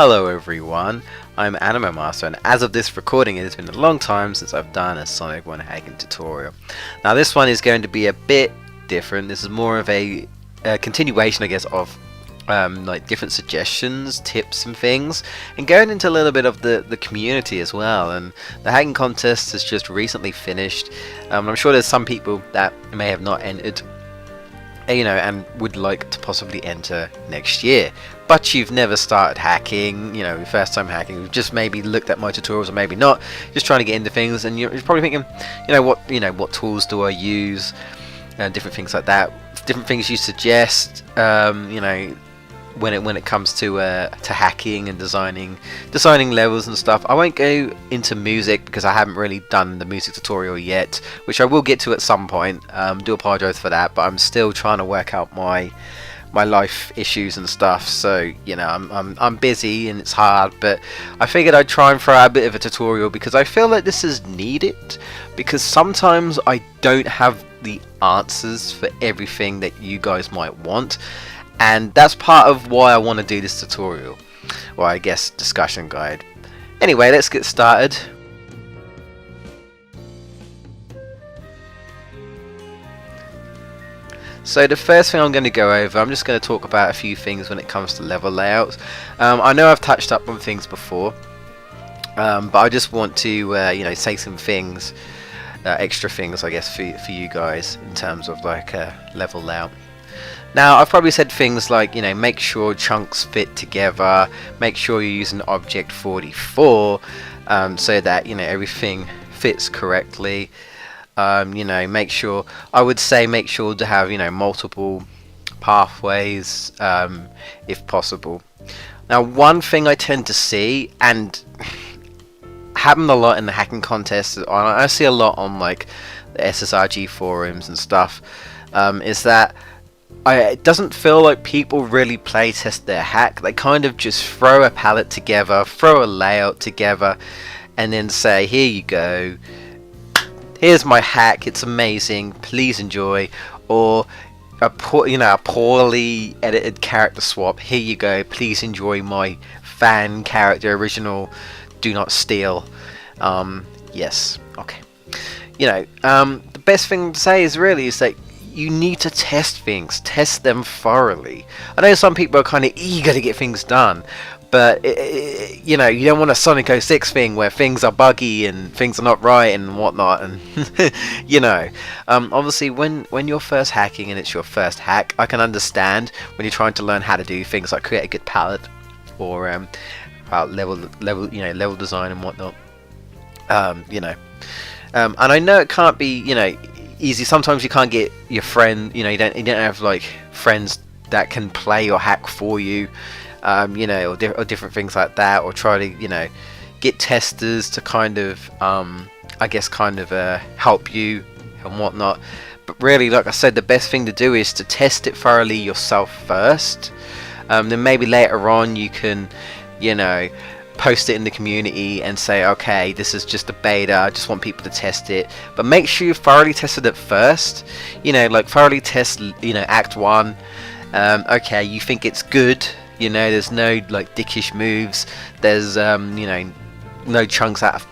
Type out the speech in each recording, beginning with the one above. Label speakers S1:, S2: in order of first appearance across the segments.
S1: Hello everyone, I'm Anime Master, and as of this recording it has been a long time since I've done a Sonic 1 hacking tutorial. Now this one is going to be a bit different. This is more of a continuation, I guess, of like different suggestions, tips and things, and going into a little bit of the community as well. And the hacking contest has just recently finished. I'm sure there's some people that may have not entered, and would like to possibly enter next year, but you've never started hacking, your first time hacking, you've just maybe looked at my tutorials or maybe not, just trying to get into things, and you're probably thinking, what tools do I use, different things like that, different things you suggest, when it comes to hacking and designing levels and stuff. I won't go into music because I haven't really done the music tutorial yet, which I will get to at some point. Do apologize for that, but I'm still trying to work out my life issues and stuff, so I'm busy and it's hard, but I figured I'd try and throw out a bit of a tutorial because I feel like this is needed, because sometimes I don't have the answers for everything that you guys might want. And that's part of why I want to do this tutorial, or I guess discussion guide. Anyway, let's get started. So the first thing I'm going to go over, I'm just going to talk about a few things when it comes to level layouts. I know I've touched up on things before, but I just want to say some things, extra things I guess for you guys in terms of like level layout. Now, I've probably said things like, make sure chunks fit together, make sure you're using Object 44 so that, everything fits correctly. Make sure to have, multiple pathways if possible. Now, one thing I tend to see, and happened a lot in the hacking contests, I see a lot on like the SSRG forums and stuff, is that it doesn't feel like people really playtest their hack. They kind of just throw a palette together, throw a layout together, and then say, here you go, here's my hack, it's amazing, please enjoy. Or a poorly edited character swap, here you go, please enjoy my fan character original, do not steal. Yes, okay. The best thing to say is that you need to test things, test them thoroughly. I know some people are kind of eager to get things done, but you don't want a Sonic 06 thing where things are buggy and things are not right and whatnot, and obviously when you're first hacking and it's your first hack, I can understand when you're trying to learn how to do things like create a good palette or level design and whatnot. And I know it can't be easy. Sometimes you can't get your friend, you don't have like friends that can play your hack for you, or different things like that, or try to get testers to kind of help you and whatnot. But really, like I said, the best thing to do is to test it thoroughly yourself first. Then maybe later on you can post it in the community and say, okay, this is just a beta, I just want people to test it, but make sure you thoroughly tested it first. Thoroughly test Act 1. Okay, you think it's good, there's no like dickish moves, there's no chunks out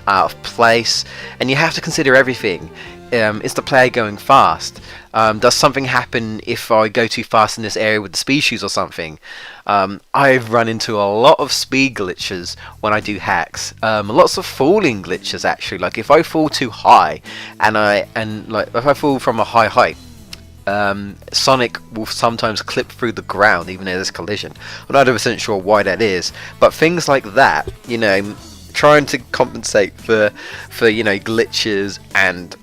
S1: of place, and you have to consider everything. Is the player going fast? Does something happen if I go too fast in this area with the speed shoes or something? I've run into a lot of speed glitches when I do hacks. Lots of falling glitches actually. Like if I fall too high, and if I fall from a high height, Sonic will sometimes clip through the ground even though there's collision. I'm not 100% sure why that is, but things like that, trying to compensate for glitches and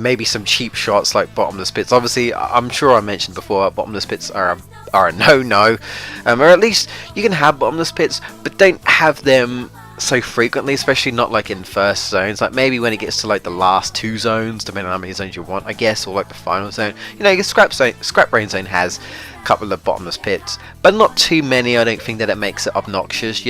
S1: maybe some cheap shots like bottomless pits. Obviously, I'm sure I mentioned before, bottomless pits are a no-no, or at least you can have bottomless pits, but don't have them so frequently, especially not like in first zones. Like maybe when it gets to like the last 2 zones, depending on how many zones you want, I guess, or like the final zone. Scrap Brain Zone has a couple of bottomless pits, but not too many. I don't think that it makes it obnoxious,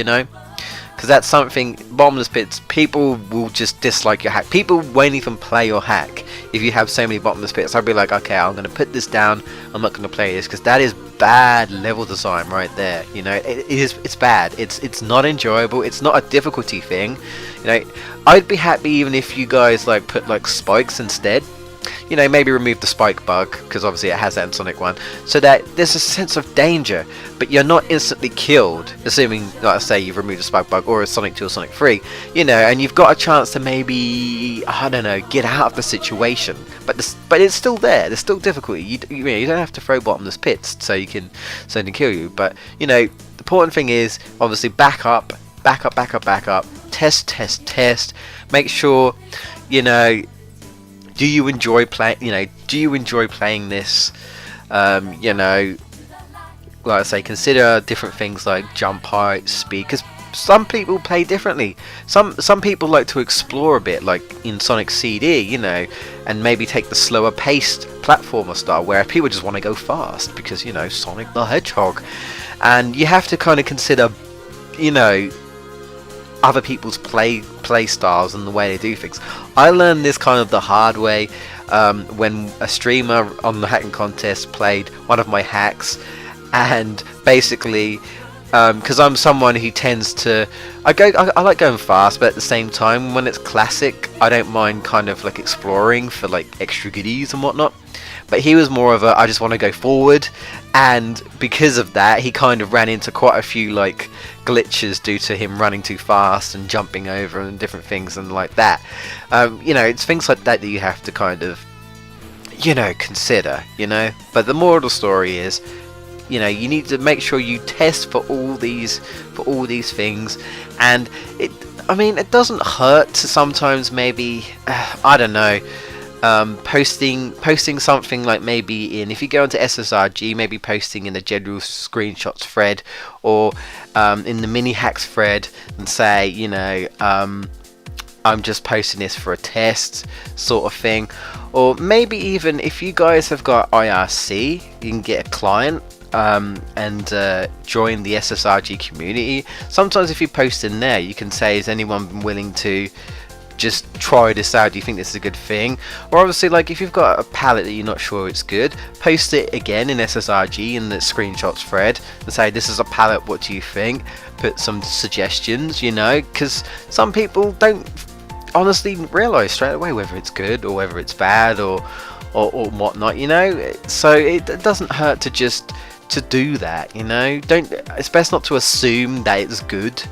S1: because that's something, bottomless pits, people will just dislike your hack. People won't even play your hack if you have so many bottomless pits. I'd be like, okay, I'm going to put this down, I'm not going to play this, because that is bad level design right there. You know, it's bad, it's not enjoyable, it's not a difficulty thing. You know, I'd be happy even if you guys like put like spikes instead. You know, maybe remove the spike bug, because obviously it has that in Sonic 1, so that there's a sense of danger, but you're not instantly killed, assuming, like I say, you've removed the spike bug, or a Sonic 2 or Sonic 3, you know, and you've got a chance to maybe, I don't know, get out of the situation, but it's still there, there's still difficulty. You don't have to throw bottomless pits so you can kill you, but, you know, the important thing is, obviously, back up, test, make sure, you know, do you enjoy playing? You know, do you enjoy playing this? You know, like I say, consider different things like jump height, speed, because some people play differently. Some people like to explore a bit, like in Sonic CD, you know, and maybe take the slower paced platformer style, where people just want to go fast because, you know, Sonic the Hedgehog, and you have to kind of consider, you know, other people's play styles and the way they do things. I learned this kind of the hard way when a streamer on the hacking contest played one of my hacks, and basically because I'm someone who tends to I like going fast, but at the same time when it's classic I don't mind kind of like exploring for like extra goodies and whatnot. But he was more of a I just want to go forward, and because of that he kind of ran into quite a few like glitches due to him running too fast and jumping over and different things and like that. You know, it's things like that that you have to kind of, you know, consider, you know. But the moral of the story is, you know, you need to make sure you test for all these things, and it doesn't hurt to sometimes maybe I don't know, posting something like maybe if you go into SSRG, maybe posting in the general screenshots thread, or in the mini hacks thread, and say, you know, I'm just posting this for a test sort of thing. Or maybe even if you guys have got IRC, you can get a client and join the SSRG community. Sometimes if you post in there, you can say, is anyone willing to just try this out, do you think this is a good thing? Or obviously, like, if you've got a palette that you're not sure it's good, post it again in SSRG in the screenshots thread and say, this is a palette, what do you think? Put some suggestions, you know, because some people don't honestly realize straight away whether it's good or whether it's bad or whatnot, you know. So it doesn't hurt to just to do that, you know. It's best not to assume that it's good.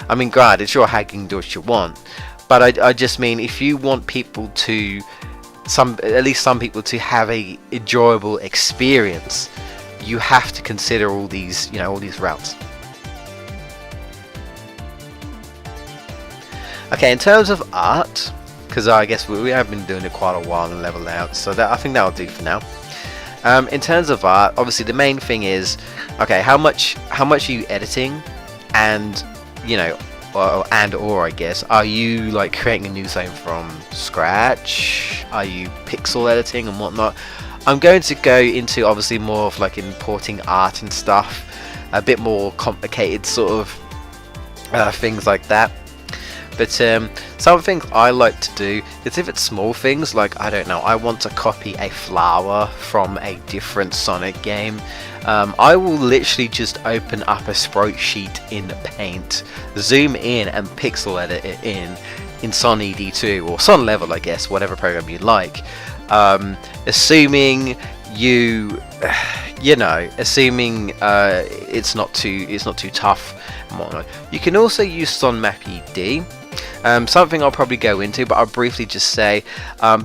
S1: I mean, granted, it's your hacking, do what you want. But I just mean, if you want people to, at least some people, to have a enjoyable experience, you have to consider all these, you know, all these routes. Okay, in terms of art, because I guess we have been doing it quite a while and level out, so that I think that'll do for now. In terms of art, obviously the main thing is, okay, how much are you editing, and, you know, or I guess, are you like creating a new zone from scratch? Are you pixel editing and whatnot? I'm going to go into obviously more of like importing art and stuff, a bit more complicated sort of things like that. But some things I like to do is, if it's small things like, I don't know, I want to copy a flower from a different Sonic game, I will literally just open up a sprite sheet in Paint, zoom in and pixel edit it in Son ED2 or Son Level, I guess, whatever program you like. Assuming assuming it's not too tough and whatnot. You can also use Son Map ED. Something I'll probably go into, but I'll briefly just say,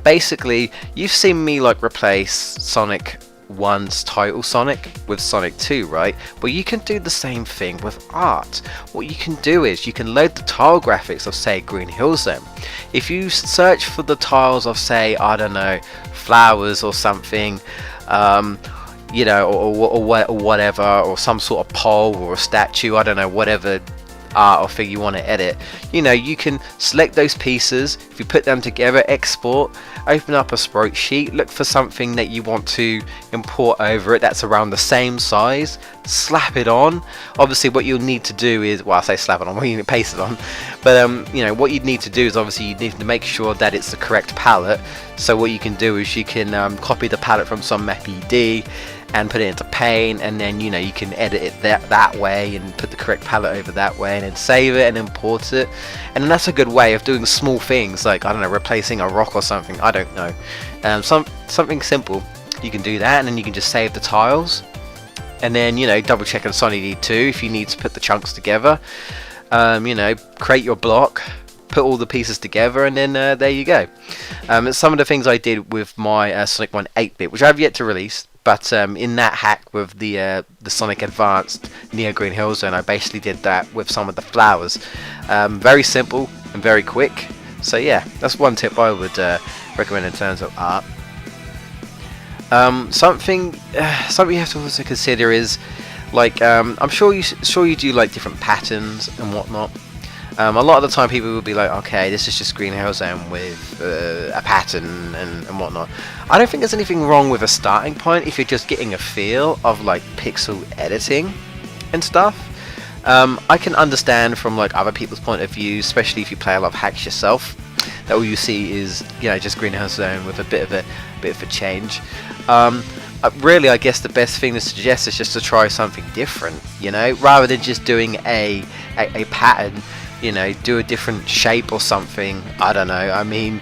S1: basically, you've seen me like replace Sonic 1's title Sonic with Sonic 2, right? Well, you can do the same thing with art. What you can do is you can load the tile graphics of, say, Green Hill Zone. If you search for the tiles of, say, I don't know, flowers or something, you know, or whatever, or some sort of pole or a statue, I don't know, whatever art or thing you want to edit, you can select those pieces. If you put them together, export, open up a sprite sheet, look for something that you want to import over it that's around the same size, slap it on. Obviously what you'll need to do is, well, I say slap it on, you paste it on, but what you'd need to do is obviously you need to make sure that it's the correct palette. So what you can do is you can copy the palette from some MEP-ED and put it into Paint, and then you can edit it that way and put the correct palette over that way, and then save it and import it. And then that's a good way of doing small things like, I don't know, replacing a rock or something, I don't know, something simple. You can do that, and then you can just save the tiles, and then double check on Sonny D2 if you need to put the chunks together. Create your block, put all the pieces together, and then there you go. Some of the things I did with my Sonic 1 8-bit, which I have yet to release, but in that hack with the Sonic Advanced Neo Green Hill Zone, I basically did that with some of the flowers. Very simple and very quick. So yeah, that's one tip I would recommend in terms of art. Something you have to also consider is, like, I'm sure you do like different patterns and whatnot. A lot of the time people will be like, okay, this is just Green Hill Zone with a pattern and whatnot. I don't think there's anything wrong with a starting point if you're just getting a feel of like pixel editing and stuff. I can understand from like other people's point of view, especially if you play a lot of hacks yourself, that all you see is just Green Hill Zone with a bit of a change. Really, I guess the best thing to suggest is just to try something different, rather than just doing a pattern. Do a different shape or something. I don't know. I mean,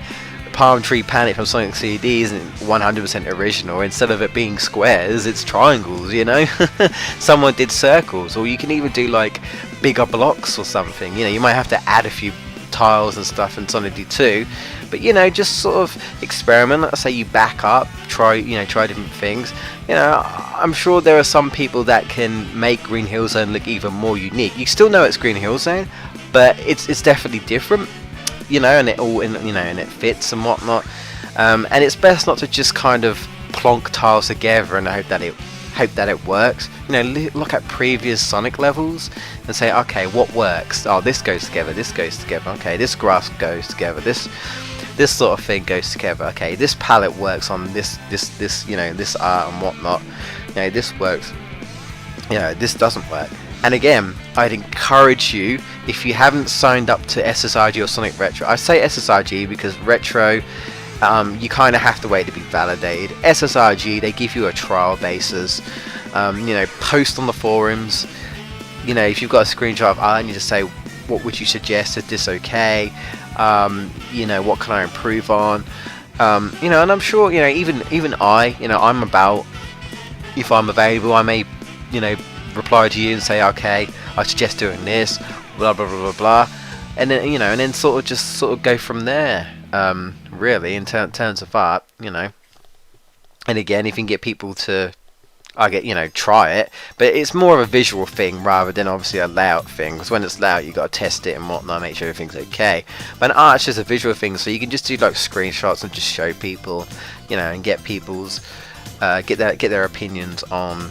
S1: Palm Tree Panic from Sonic CD isn't 100% original. Instead of it being squares, it's triangles, Someone did circles, or you can even do like bigger blocks or something. You might have to add a few tiles and stuff in Sonic D2, but just sort of experiment. Let's say you back up, try different things. I'm sure there are some people that can make Green Hill Zone look even more unique. You still know it's Green Hill Zone, but it's definitely different, and it fits and whatnot. And it's best not to just kind of plonk tiles together and hope that it works. Look at previous Sonic levels and say, okay, what works? Oh, this goes together. This goes together. Okay, this grass goes together. This sort of thing goes together. Okay, this palette works on this this art and whatnot. This works. This doesn't work. And again, I'd encourage you, if you haven't signed up to SSRG or Sonic Retro, I say SSRG because Retro, you kind of have to wait to be validated. SSRG, they give you a trial basis. Post on the forums. If you've got a screenshot of art and you just say, what would you suggest? Is this okay? What can I improve on? And I'm sure, even I'm about, if I'm available, I may, reply to you and say, okay, I suggest doing this, blah blah blah blah blah, and then and then sort of go from there. Really, in terms of art, and again, if you can get people to, try it, but it's more of a visual thing rather than obviously a layout thing. Because when it's layout, you got to test it and whatnot, make sure everything's okay. But art's just a visual thing, so you can just do like screenshots and just show people, and get people's. Get their opinions on,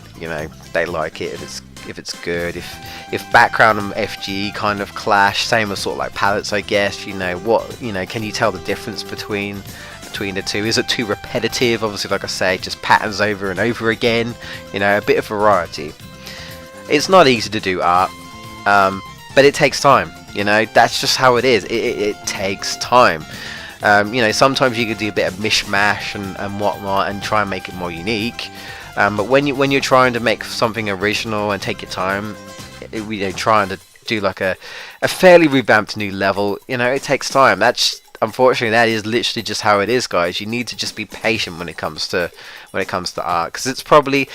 S1: they like it, if it's good, if background and FG kind of clash, same as sort of like palettes, I guess. Can you tell the difference between the two? Is it too repetitive? Obviously, like I say, just patterns over and over again. A bit of variety. It's not easy to do art, but it takes time. That's just how it is. It takes time. Sometimes you can do a bit of mishmash and whatnot and try and make it more unique. But when you're trying to make something original and take your time, trying to do like a fairly revamped new level, it takes time. Unfortunately, that is literally just how it is, guys. You need to just be patient when it comes to art, because it's probably,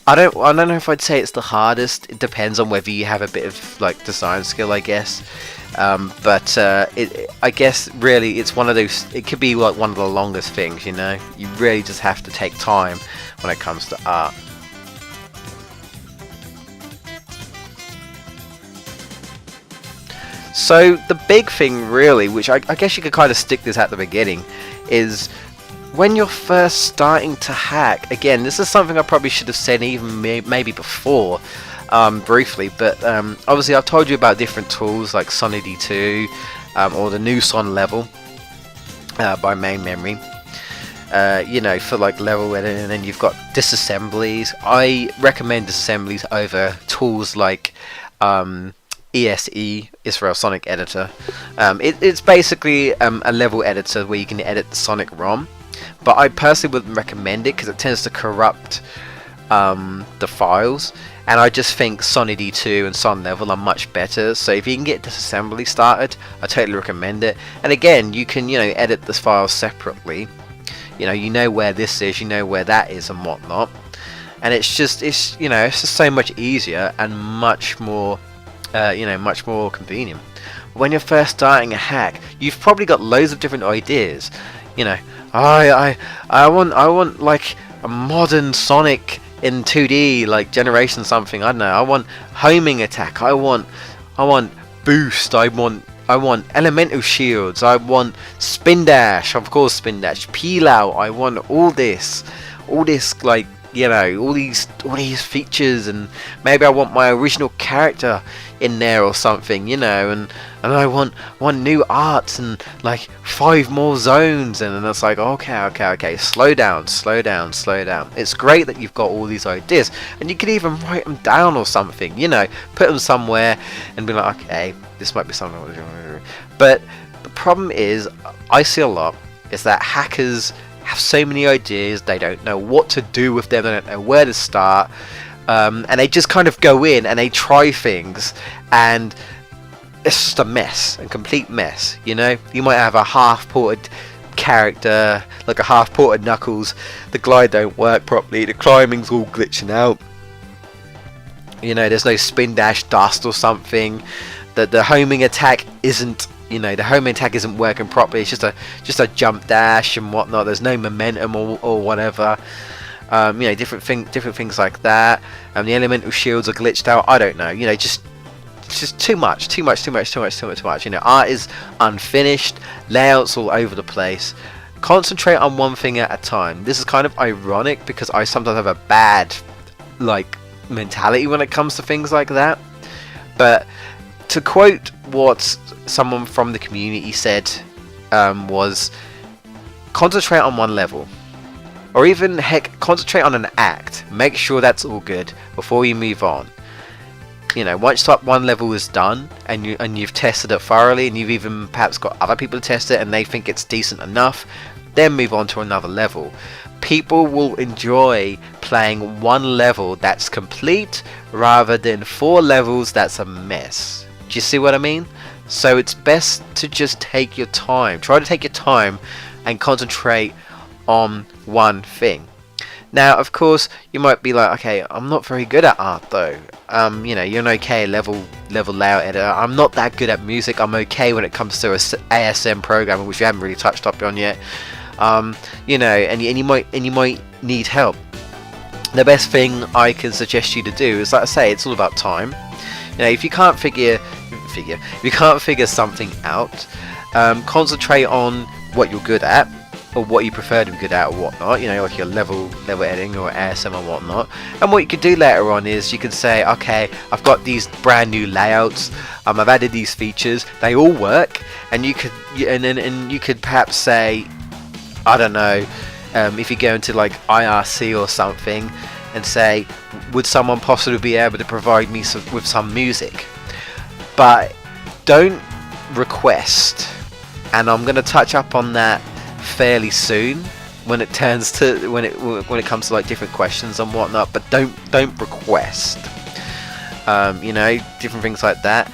S1: I don't know if I'd say it's the hardest. It depends on whether you have a bit of like design skill, I guess. But I guess really it's one of those, it could be like one of the longest things, you really just have to take time when it comes to art. So the big thing really, which I guess you could kind of stick this at the beginning, is when you're first starting to hack. Again, this is something I probably should have said even maybe before. briefly. But obviously I've told you about different tools like Sonity 2 or the new Son Level by Main Memory. For like level editing, and then you've got disassemblies. I recommend disassemblies over tools like ESE, Israel Sonic Editor. It's basically a level editor where you can edit the Sonic ROM, but I personally wouldn't recommend it because it tends to corrupt the files, and I just think Sonity 2 and Son Level are much better. So if you can get disassembly started, I totally recommend it. And again, you can edit the files separately. You know where this is, you know where that is, and whatnot. And it's just so much easier and much more convenient. When you're first starting a hack, you've probably got loads of different ideas. I want like a modern Sonic in 2D, like Generation something. I don't know. I want homing attack. I want boost. I want elemental shields. I want spin dash, of course, spin dash, peel out. I want all this like all these features, and maybe I want my original character in there or something, and I want new arts and like 5 more zones, and then it's like okay, slow down. It's great that you've got all these ideas, and you could even write them down or something, put them somewhere and be like, okay, this might be something. But the problem is, I see a lot, is that hackers have so many ideas, they don't know what to do with them, they don't know where to start, and they just kind of go in and they try things, and it's just a mess, a complete mess. You might have a half-ported character, like a half-ported Knuckles, the glide don't work properly, the climbing's all glitching out, there's no spin dash dust or something, the homing attack isn't working properly. It's just a jump dash and whatnot. There's no momentum or whatever. Different things like that. The elemental shields are glitched out. I don't know. Just too much. Art is unfinished. Layouts all over the place. Concentrate on one thing at a time. This is kind of ironic because I sometimes have a bad mentality when it comes to things like that. But to quote what someone from the community said, was concentrate on one level, or even heck, concentrate on an act. Make sure that's all good before you move on. Once that one level is done and you've tested it thoroughly, and you've even perhaps got other people to test it and they think it's decent enough, then move on to another level. People will enjoy playing one level that's complete rather than 4 levels that's a mess. Do you see what I mean? So it's best to just take your time. Try to take your time and concentrate on one thing. Now, of course, you might be like, okay, I'm not very good at art though. You're an okay level layout editor. I'm not that good at music. I'm okay when it comes to ASM programming, which we haven't really touched up on yet. And you might need help. The best thing I can suggest you to do is, like I say, it's all about time. If you can't figure something out, concentrate on what you're good at, or what you prefer to be good at, or whatnot. Like your level editing or ASM or whatnot. And what you could do later on is you can say, okay, I've got these brand new layouts. I've added these features. They all work, and you could perhaps say, I don't know, if you go into like IRC or something, and say, would someone possibly be able to provide me with some music? But don't request, and I'm going to touch up on that fairly soon when it comes to like different questions and whatnot. But don't request, different things like that.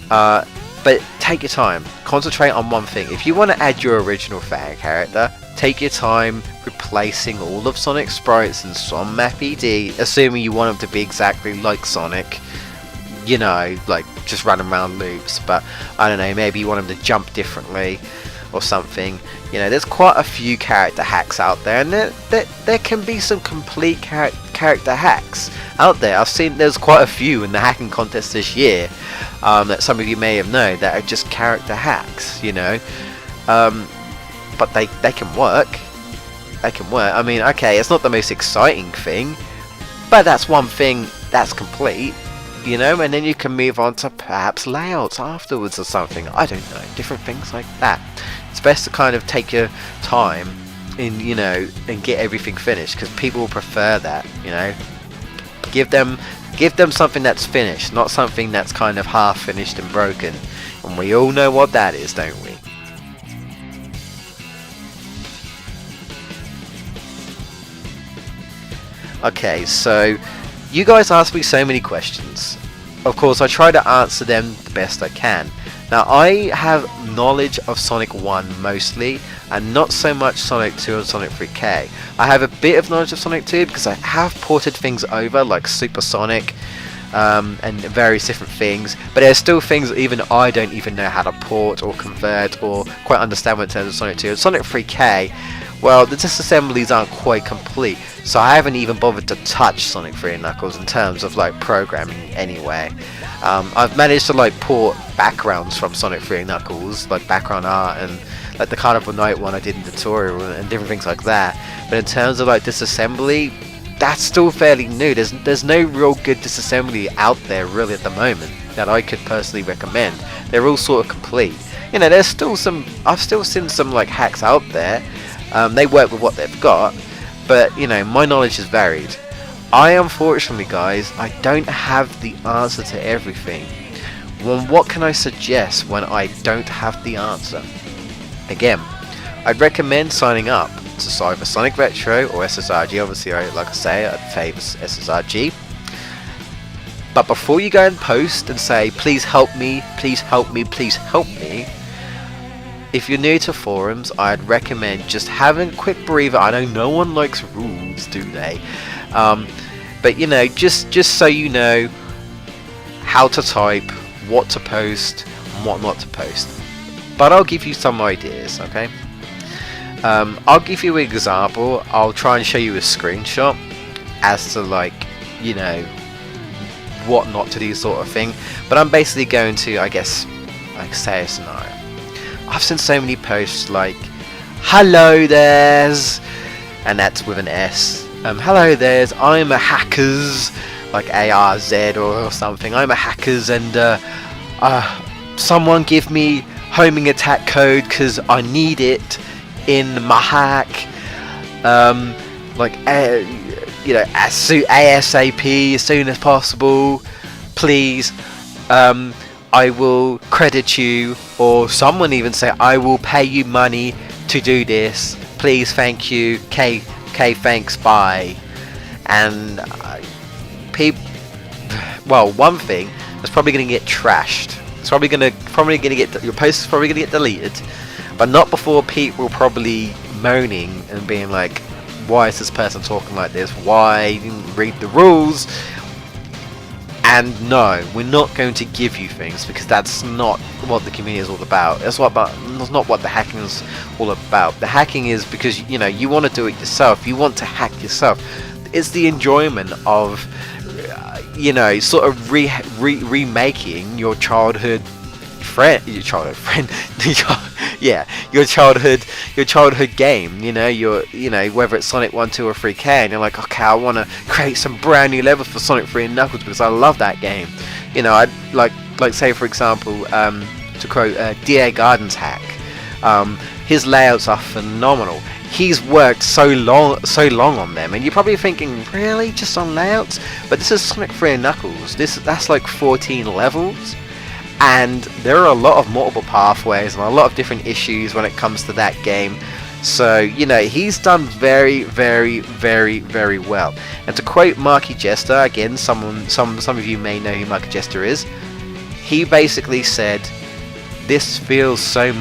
S1: But take your time, concentrate on one thing. If you want to add your original fan character, take your time replacing all of Sonic's sprites in Son Map ED, assuming you want them to be exactly like Sonic, like just run around loops. But I don't know, maybe you want them to jump differently or something. There's quite a few character hacks out there, and there can be some complete character hacks out there. I've seen there's quite a few in the hacking contest this year, that some of you may have known, that are just character hacks, but they can work. I mean, okay, it's not the most exciting thing, but that's one thing that's complete. you know, and then you can move on to perhaps layouts afterwards or something. I don't know, different things like that. It's best to kind of take your time in, you know, and get everything finished, because people will prefer that, you know. Give them something that's finished, not something that's kind of half finished and broken. And we all know what that is, don't we? Okay, so you guys asked me so many questions. Of course, I try to answer them the best I can. Now, I have knowledge of Sonic 1 mostly, and not so much Sonic 2 and Sonic 3K. I have a bit of knowledge of Sonic 2 because I have ported things over, like Super Sonic, and various different things, but there's still things that even I don't even know how to port or convert or quite understand in terms of Sonic 2. And Sonic 3K, well, the disassemblies aren't quite complete, so I haven't even bothered to touch Sonic 3 and Knuckles in terms of like programming anyway. I've managed to like port backgrounds from Sonic 3 and Knuckles, like background art and like the Carnival Night one I did in the tutorial and different things like that. But in terms of like disassembly, that's still fairly new. There's no real good disassembly out there really at the moment that I could personally recommend. They're all sort of complete. You know, there's still some. I've still seen some like hacks out there. They work with what they've got, but you know, my knowledge is varied. I unfortunately, guys, I don't have the answer to everything. Well, what can I suggest when I don't have the answer? Again, I'd recommend signing up to either Sonic Retro or SSRG. Obviously, like I say, I'd favour SSRG. But before you go and post and say, please help me, please help me, please help me, if you're new to forums, I'd recommend just having a quick breather. I know no one likes rules, do they? But you know, just so you know how to type, what to post, and what not to post. But I'll give you some ideas, okay? I'll give you an example. I'll try and show you a screenshot as to, like, you know, what not to do sort of thing. But I'm basically going to, I guess, like, say a scenario. I've seen so many posts like, hello there's, and that's with an S. Hello there's, I'm a hackers, like ARZ or something. I'm a hackers, and someone give me homing attack code because I need it in my hack. You know, ASAP, as soon as possible, please. I will credit you, or someone even say, I will pay you money to do this. Please, thank you. K, thanks, bye. And well, one thing that's probably going to get trashed. It's probably going to get, your post is probably going to get deleted, but not before people probably moaning and being like, why is this person talking like this? Why you didn't read the rules? And no, we're not going to give you things, because that's not what the community is all about. That's not what the hacking is all about. The hacking is because, you know, you want to do it yourself. You want to hack yourself. It's the enjoyment of, you know, sort of remaking your childhood friend, yeah, your childhood game. You know, whether it's Sonic 1, 2, or 3K, and you're like, okay, I want to create some brand new levels for Sonic 3 and Knuckles because I love that game. You know, I'd like say for example, to quote DA Garden's hack, his layouts are phenomenal. He's worked so long on them, and you're probably thinking, really, just on layouts? But this is Sonic 3 and Knuckles. That's like 14 levels. And there are a lot of multiple pathways and a lot of different issues when it comes to that game. So, you know, he's done very, very, very, very well. And to quote Marky Jester, again, some of you may know who Marky Jester is. He basically said, "This feels so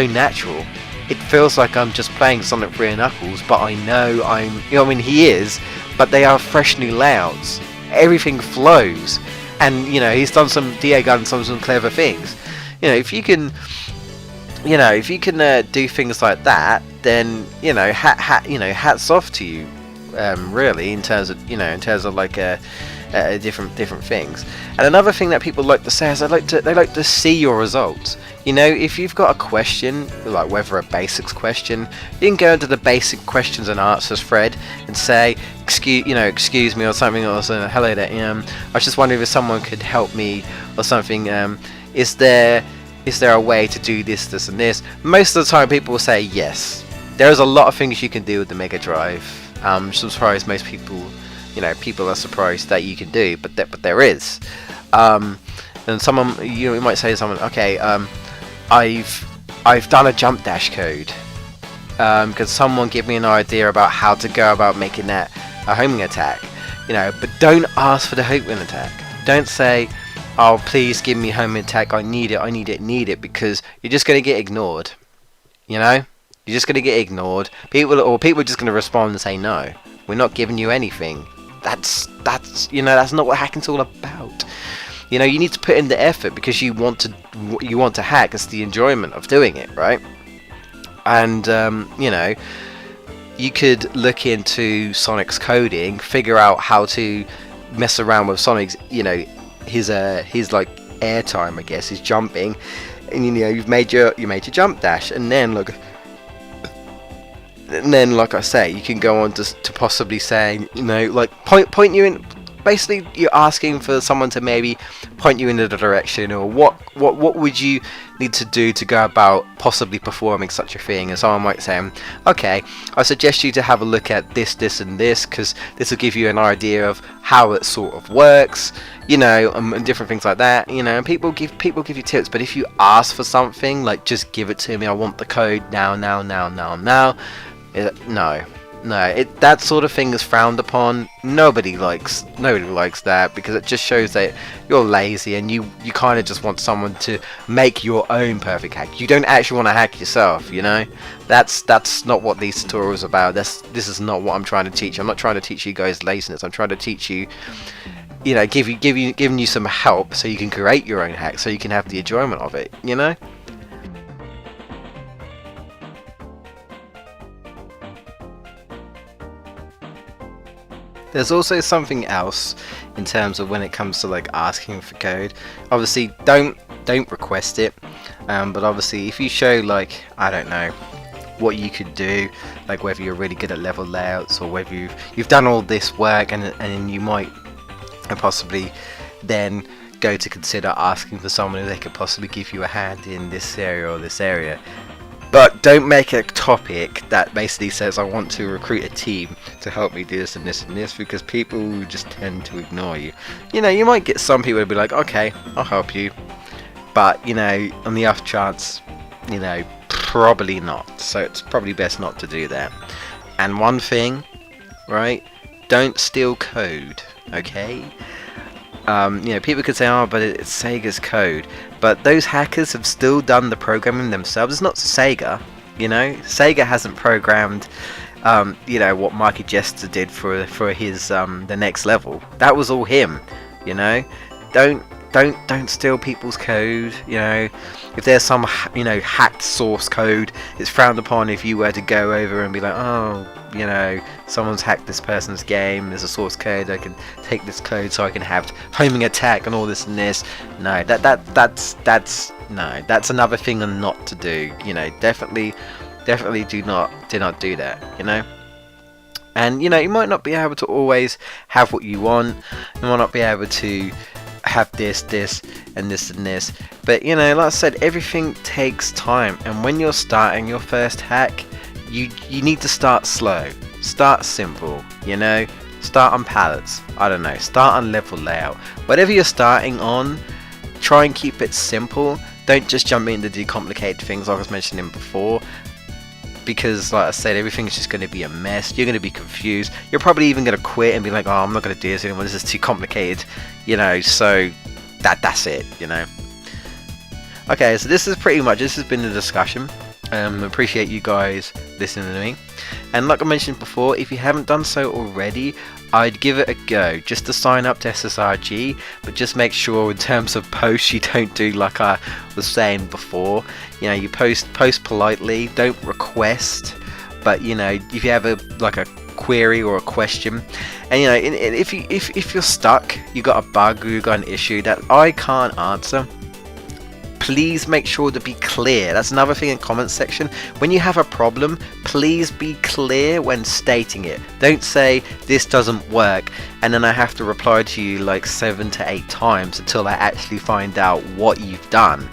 S1: natural. It feels like I'm just playing Sonic 3 and Knuckles, but I know you know, I mean, he is, but they are fresh new layouts. Everything flows." And, you know, he's done some DA Gun, some clever things. You know, if you can do things like that, then, you know, hats off to you, really, in terms of like different things. And another thing that people like to say is they like to see your results. You know, if you've got a question, like whether a basics question, you can go into the basic questions and answers thread and say, excuse me, or something, or say, hello there, I was just wondering if someone could help me, or something, is there a way to do this and this? Most of the time people will say yes. There's a lot of things you can do with the Mega Drive. I'm surprised most people, people are surprised that you can do, but there is. And someone, you might say to someone, okay, I've done a jump dash code. Could someone give me an idea about how to go about making that a homing attack? But don't ask for the homing attack. Don't say, oh, please give me homing attack, I need it, because you're just going to get ignored. You're just going to get ignored. People are just going to respond and say, no, we're not giving you anything. That's not what hacking's all about. You need to put in the effort because you want to hack. It's the enjoyment of doing it, right? And you could look into Sonic's coding, figure out how to mess around with Sonic's, his like airtime, I guess, his jumping, and you made your jump dash, and then like I say, you can go on to possibly say, like point you in. Basically, you're asking for someone to maybe point you in the direction, or what would you need to do to go about possibly performing such a thing. And someone might say, okay, I suggest you to have a look at this and this, because this will give you an idea of how it sort of works, and different things like that. And people give you tips. But if you ask for something like, just give it to me, I want the code now, no, that sort of thing is frowned upon. Nobody likes that, because it just shows that you're lazy and you kind of just want someone to make your own perfect hack. You don't actually want to hack yourself, That's not what these tutorials are about. This is not what I'm trying to teach. I'm not trying to teach you guys laziness. I'm trying to teach you, giving you some help so you can create your own hack, so you can have the enjoyment of it, There's also something else in terms of when it comes to like asking for code. Obviously, don't request it, but obviously if you show, like, I don't know, what you could do, like whether you're really good at level layouts, or whether you've done all this work, and you might possibly then go to consider asking for someone who they could possibly give you a hand in this area or this area. But don't make a topic that basically says, I want to recruit a team to help me do this and this and this, because people just tend to ignore you. You might get some people to be like, okay, I'll help you, but on the off chance, probably not. So it's probably best not to do that. And one thing, right, don't steal code, okay? People could say, oh, but it's Sega's code, but those hackers have still done the programming themselves. It's not Sega, Sega hasn't programmed, what Mikey Jester did for his the next level. That was all him, Don't steal people's code. If there's some hacked source code, it's frowned upon if you were to go over and be like, oh, someone's hacked this person's game, there's a source code, I can take this code so I can have homing attack and all this and this. No, that's another thing not to do. Definitely do not do that. And you might not be able to always have what you want. You might not be able to have this and this, but like I said, everything takes time. And when you're starting your first hack, you need to start slow, start simple, start on palettes, I don't know, start on level layout, whatever you're starting on. Try and keep it simple. Don't just jump into the complicated things like I was mentioning before, because like I said, everything's just going to be a mess. You're going to be confused. You're probably even going to quit and be like, oh, I'm not going to do this anymore, this is too complicated, so that's it. Okay, so this has been the discussion. Appreciate you guys listening to me, and like I mentioned before, if you haven't done so already, I'd give it a go just to sign up to SSRG, but just make sure in terms of posts you don't do like I was saying before. You post politely, don't request, but if you have a query or a question, and if you're stuck, you got a bug or you got an issue that I can't answer, please make sure to be clear. That's another thing in comments section. When you have a problem, please be clear when stating it. Don't say this doesn't work and then I have to reply to you like 7 to 8 times until I actually find out what you've done.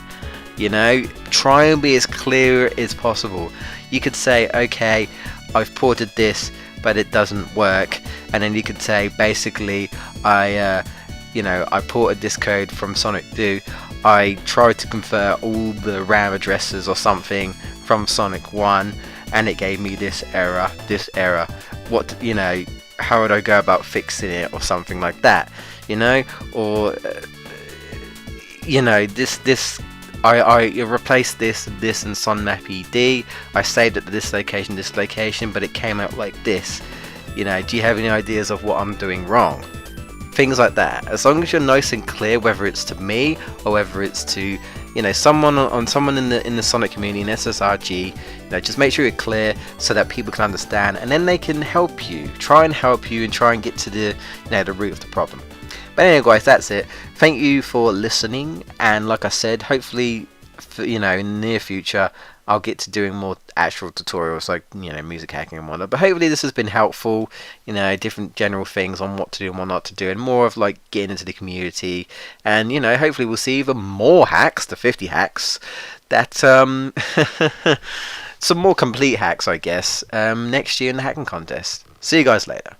S1: You know, try and be as clear as possible. You could say, okay, I've ported this but it doesn't work, and then you could say basically I ported this code from Sonic 2. I tried to convert all the RAM addresses or something from Sonic 1 and it gave me this error. What, how would I go about fixing it, or something like that, or I replaced this in SonMap ED. I saved it to this location, but it came out like this. Do you have any ideas of what I'm doing wrong? Things like that. As long as you're nice and clear, whether it's to me or whether it's to someone in the Sonic community in SSRG, just make sure you're clear so that people can understand, and then they can help you, try and get to the root of the problem. But anyway guys, that's it. Thank you for listening, and like I said, hopefully in the near future I'll get to doing more actual tutorials like music hacking and whatnot. But hopefully this has been helpful, different general things on what to do and what not to do, and more of like getting into the community, and hopefully we'll see even more hacks, the 50 hacks that some more complete hacks I guess, next year in the hacking contest. See you guys later.